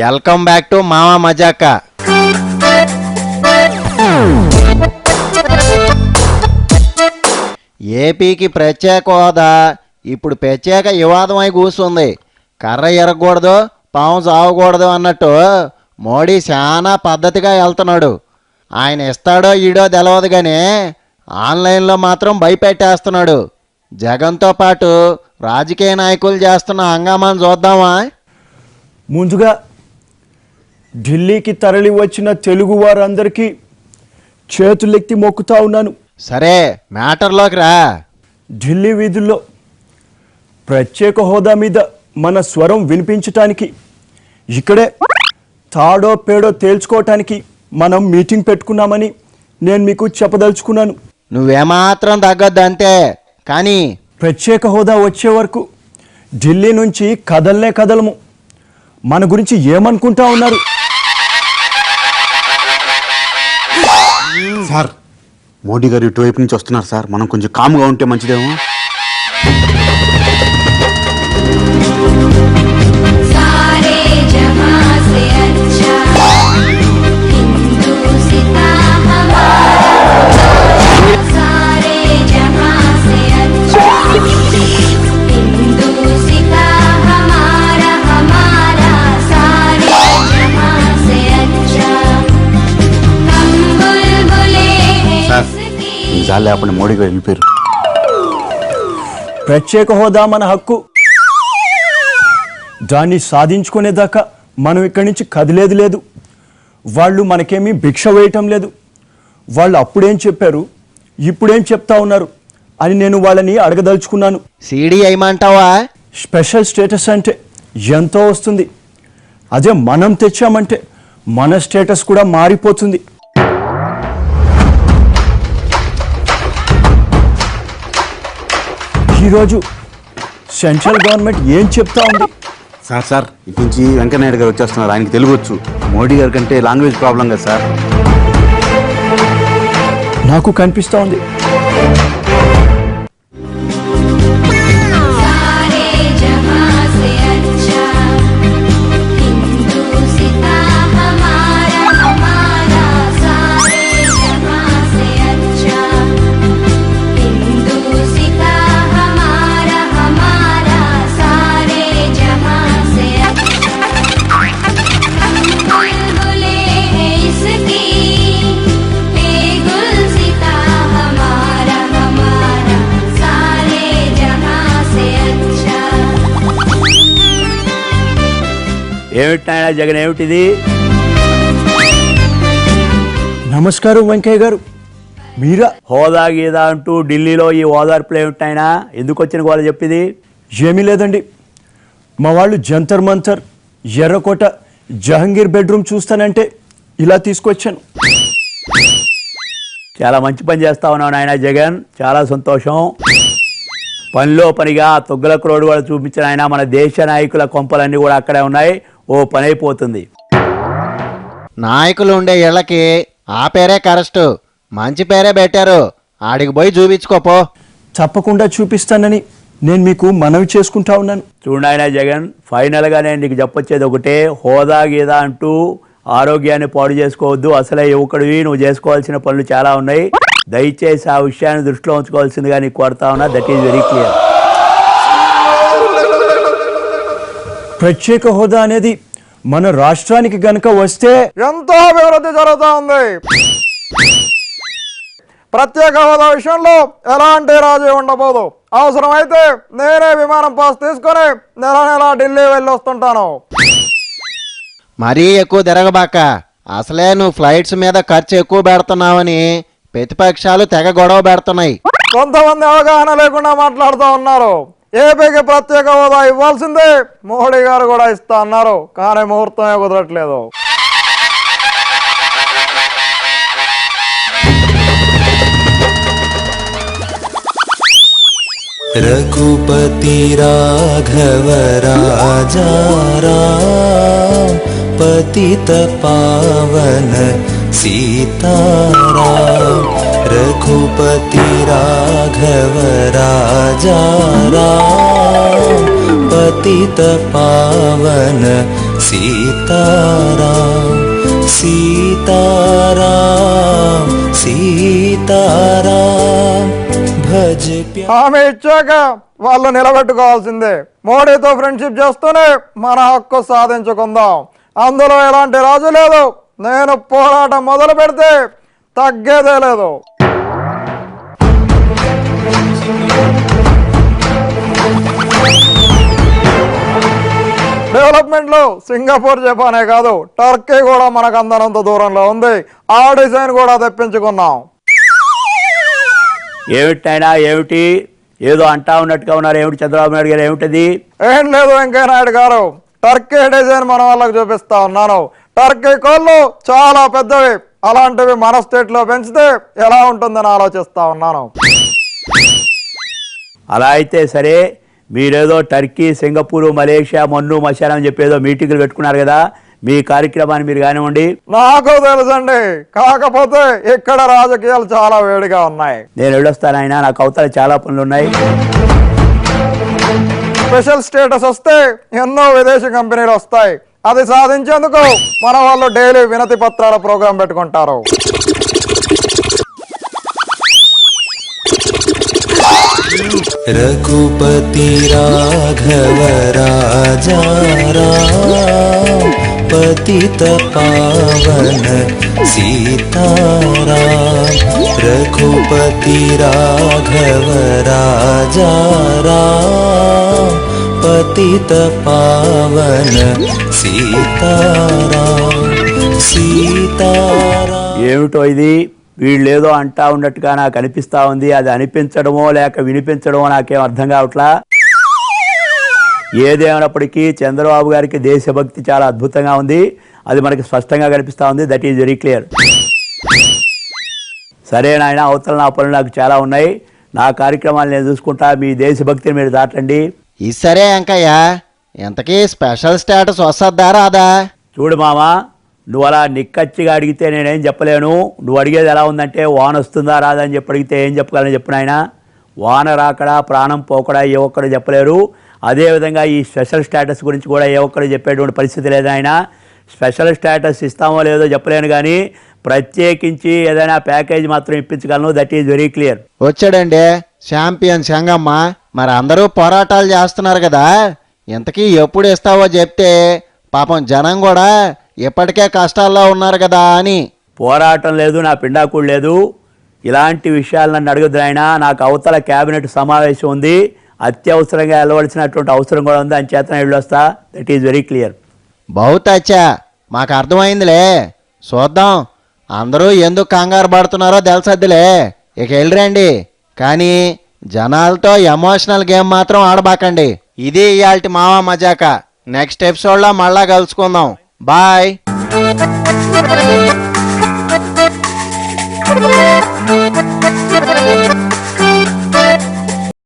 Welcome back to మావా మజాక. ఏపీకి ప్రత్యేక హోదా ఇప్పుడు ప్రత్యేక వివాదమై కూర్చుంది. కర్ర ఎరగకూడదు, పాము చావకూడదు అన్నట్టు మోడీ చాలా పద్ధతిగా వెళ్తున్నాడు. ఆయన ఇస్తాడో ఈడో తెలవదు కానీ ఆన్లైన్లో మాత్రం భయపెట్టేస్తున్నాడు. జగన్తో పాటు రాజకీయ నాయకులు చేస్తున్న హంగామాను చూద్దామా? ముందుగా ఢిల్లీకి తరలి వచ్చిన తెలుగు వారందరికీ చేతులెత్తి మొక్కుతా ఉన్నాను. సరే, మ్యాటర్లోకి రా. ఢిల్లీ వీధుల్లో ప్రత్యేక హోదా మీద మన స్వరం వినిపించటానికి, ఇక్కడే తాడో పేడో తేల్చుకోవటానికి మనం మీటింగ్ పెట్టుకున్నామని నేను మీకు చెప్పదలుచుకున్నాను. నువ్వేమాత్రం తగ్గొద్దు అంతే. కానీ ప్రత్యేక హోదా వచ్చే వరకు ఢిల్లీ నుంచి కదలనే కదలము. మన గురించి ఏమనుకుంటా ఉన్నారు? సార్, మోడీ గారు ఇటువైపు నుంచి వస్తున్నారు సార్. మనం కొంచెం కామ్గా ఉంటే మంచిదేమో. లేకపోతే మోడీ గారు వెళ్ళిపోయారు. ప్రత్యేక హోదా మన హక్కు. దాన్ని సాధించుకునేదాకా మనం ఇక్కడి నుంచి కదిలేది లేదు. వాళ్ళు మనకేమీ భిక్ష వేయటం లేదు. వాళ్ళు అప్పుడేం చెప్పారు, ఇప్పుడేం చెప్తా ఉన్నారు అని నేను వాళ్ళని అడగదలుచుకున్నాను. సీడీ అయ్యమంటావా? స్పెషల్ స్టేటస్ అంటే ఎంతో వస్తుంది. అదే మనం తెచ్చామంటే మన స్టేటస్ కూడా మారిపోతుంది. ఈరోజు సెంట్రల్ గవర్నమెంట్ ఏం చెప్తా ఉంది? సార్ ఇటు నుంచి వెంకయ్యనాయుడు గారు వచ్చేస్తున్నారు. ఆయనకి తెలుగు వచ్చు. మోడీ గారి కంటే లాంగ్వేజ్ ప్రాబ్లం కదా సార్. నాకు కనిపిస్తూ ఉంది. ఏమిటైనా జగన్, ఏమిటిది? నమస్కారం వెంకయ్య గారు, మీరా? హోదా గీదా అంటూ ఢిల్లీలో ఈ ఓదార్పులు ఏమిటైనా? ఎందుకు వచ్చిన గోల చెప్పిది? ఏమీ లేదండి, మా వాళ్ళు జంతర్ మంతర్, ఎర్రకోట, జహంగీర్ బెడ్రూమ్ చూస్తానంటే ఇలా తీసుకొచ్చాను. చాలా మంచి పని చేస్తా ఉన్నావు నాయన జగన్, చాలా సంతోషం. పనిలో పనిగా తొగ్గులకు రోడ్డు కూడా చూపించిన ఆయన మన దేశ నాయకుల కొంపలన్నీ కూడా అక్కడే ఉన్నాయి. ఓ పని అయిపోతుంది. నాయకులు ఉండే ఇళ్ళకి ఆ పేరే కరెస్ట్, మంచి పేరే పెట్టారు. ఆడికి పోయి చూపించుకోపో. తప్పకుండా చూపిస్తానని నేను మీకు మనవి చేసుకుంటా ఉన్నాను. చూడాయన జగన్, ఫైనల్గా నేను నీకు చెప్పొచ్చేది ఒకటే, హోదా గీదా అంటూ ఆరోగ్యాన్ని పాడు చేసుకోవద్దు. అసలే యువకుడివి, నువ్వు చేసుకోవాల్సిన పనులు చాలా ఉన్నాయి. దయచేసి ఆ విషయాన్ని దృష్టిలో ఉంచుకోవాల్సిందిగా నీకు కోరుతా ఉన్నా. That is very clear. ప్రత్యేక హోదా అనేది మన రాష్ట్రానికి గనక వస్తే ఎంతో అభివృద్ధి జరుగుతూ ఉంది. ప్రత్యేక హోదా విషయంలో ఎలాంటి రాజీ ఉండబోదు. అవసరమైతే నేనే విమానం పాస్ తీసుకొని నెల ఢిల్లీ వెళ్ళి వస్తుంటాను. మరీ ఎక్కువ తిరగబాక. అసలే నువ్వు ఫ్లైట్స్ మీద ఖర్చు ఎక్కువ పెడుతున్నావని ప్రతిపక్షాలు తెగ గొడవ పెడుతున్నాయి. కొంతమంది అవగాహన లేకుండా మాట్లాడుతూ ఉన్నారు. ఏపీకి ప్రత్యేక హోదా ఇవ్వాల్సిందే, మోడీ గారు కూడా ఇస్తా అన్నారు. కానీ ముహూర్తమే కుదరట్లేదు. रघुपति राघव राजा राम पतित पावन सीताराम। रघुपति राघव राजा राम पतित पावन सीताराम सीताराम सीताराम भज प्या హామీ ఇచ్చాక వాళ్ళు నిలబెట్టుకోవాల్సిందే. మోడీతో ఫ్రెండ్షిప్ చేస్తూనే మన హక్కు సాధించుకుందాం. అందులో ఎలాంటి రాజు లేదు. నేను పోరాటం మొదలు పెడితే తగ్గేదే లేదు. డెవలప్మెంట్ లో సింగపూర్ జపానే కాదు, టర్కీ కూడా మనకు అందనంత దూరంలో ఉంది. ఆ డిజైన్ కూడా తెప్పించుకున్నాం. ఏమిటైనా ఏమిటి ఏదో అంటా ఉన్నట్టుగా ఉన్నారు, ఏమిటి చంద్రబాబు నాయుడు గారు, ఏమిటది? ఏం లేదు వెంకయ్య నాయుడు గారు, టర్కీ డిజైన్ మన వాళ్ళకి చూపిస్తా ఉన్నాను. టర్కీ కోళ్ళు చాలా పెద్దవి, అలాంటివి మన స్టేట్ లో పెంచితే ఎలా ఉంటుందని ఆలోచిస్తా ఉన్నాను. అలా అయితే సరే, మీరేదో టర్కీ, సింగపూర్, మలేషియా, మన్ను మశానం అని చెప్పి ఏదో మీటింగులు పెట్టుకున్నారు కదా, మీ కార్యక్రమాన్ని మీరు కానివ్వండి. నాకు తెలుసండి, కాకపోతే ఇక్కడ రాజకీయాలు చాలా వేడిగా ఉన్నాయి. నేను వెళ్ళొస్తాను ఆయన, నాకు అవతల చాలా పనులు ఉన్నాయి. స్పెషల్ స్టేటస్ వస్తే ఎన్నో విదేశీ కంపెనీలు వస్తాయి. అది సాధించేందుకు మన వాళ్ళు డైలీ వినతి పత్రాల ప్రోగ్రాం పెట్టుకుంటారు. रघुपति राघव राजा राम पतित पावन सीताराम रघुपति राघव राजा राम पतित पावन सीताराम सीताराम ఏమిటో ఇది, వీళ్ళేదో అంటా ఉన్నట్టుగా నాకు అనిపిస్తా ఉంది. అది అనిపించడమో లేక వినిపించడమో నాకేం అర్థం కావట్లా. ఏదేమైనప్పటికీ చంద్రబాబు గారికి దేశభక్తి చాలా అద్భుతంగా ఉంది, అది మనకి స్పష్టంగా కనిపిస్తూ ఉంది. That is very clear. సరే నాయన, అవతల నా పనులు నాకు చాలా ఉన్నాయి, నా కార్యక్రమాలు నేను చూసుకుంటా, మీ దేశభక్తిని మీరు దాటండి. ఇది సరే వెంకయ్య, ఇంతకీ స్పెషల్ స్టేటస్ వస్తుందా రాదా? చూడు మామ, నువ్వు అలా నిక్కచ్చిగా అడిగితే నేనేం చెప్పలేను. నువ్వు అడిగేది ఎలా ఉందంటే వాన వస్తుందా రాదా అని చెప్పి అడిగితే ఏం చెప్పగలని చెప్పిన ఆయన. వాన రాకడా ప్రాణం పోకడా ఏ ఒక్కరు చెప్పలేరు. అదేవిధంగా ఈ స్పెషల్ స్టేటస్ గురించి కూడా ఏ ఒక్కరు చెప్పేటువంటి పరిస్థితి లేదు. ఆయన స్పెషల్ స్టేటస్ ఇస్తామో లేదో చెప్పలేను, కానీ ప్రత్యేకించి ఏదైనా ప్యాకేజ్ మాత్రం ఇప్పించగలను. That is very clear. వచ్చాడండి ఛాంపియన్ సంగమ్మ. మరి అందరూ పోరాటాలు చేస్తున్నారు కదా, ఇంతకీ ఎప్పుడు ఇస్తావో చెప్తే పాపం జనం కూడా ఇప్పటికే కష్టాల్లో ఉన్నారు కదా అని. పోరాటం లేదు, నా పిండాకుడు లేదు, ఇలాంటి విషయాలు నన్ను అడగద్దు ఆయన. నాకు అవతల క్యాబినెట్ సమావేశం ఉంది, అత్యవసరంగా వెళ్ళవలసినటువంటి అవసరం కూడా ఉంది, అని చేతన వెళ్ళొస్తా. That is very clear. బహుత్ అచ్చా, మాకు అర్థమైందిలే. చూద్దాం, అందరూ ఎందుకు కంగారు పడుతున్నారో తెలుసద్దులే. ఇక వెళ్ళరండి, కానీ జనాలతో ఎమోషనల్ గేమ్ మాత్రం ఆడబాకండి. ఇది ఇయాల్టి మావా మజాక. నెక్స్ట్ ఎపిసోడ్లో మళ్ళా కలుసుకుందాం. బాయ్.